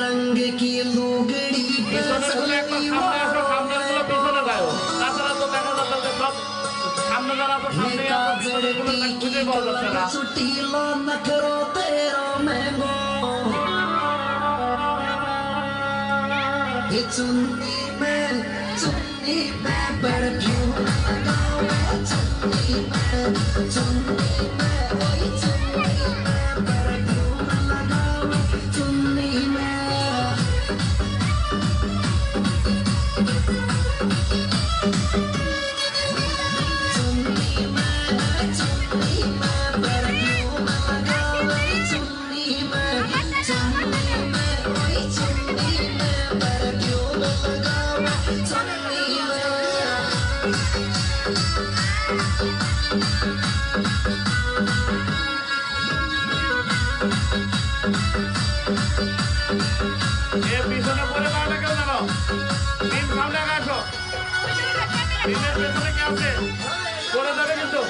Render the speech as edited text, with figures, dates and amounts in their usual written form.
रंग की लुगड़ी পিছনে গুলো একটা সামনে আসো, সামনের গুলো পিছনে গায়ো। তাছাড়া তো দেখা যাচ্ছে যে সব সামনে যারা তো সামনে আসো, পিছনে গুলো খুঁজে পাওয়া যাচ্ছে না। छुट्टी लो नखरो तेरो महंगो चुन्नी में परफ्यूम लगाओ चुन्नी में वही चुन्नी में परफ्यूम लगाओ चुन्नी में পিছনে পরে পাওয়াটা কেউ জানো? টিম সামনে আগে আসো। টিমের পেছনে কে আছে? পড়ে যাবে কিন্তু।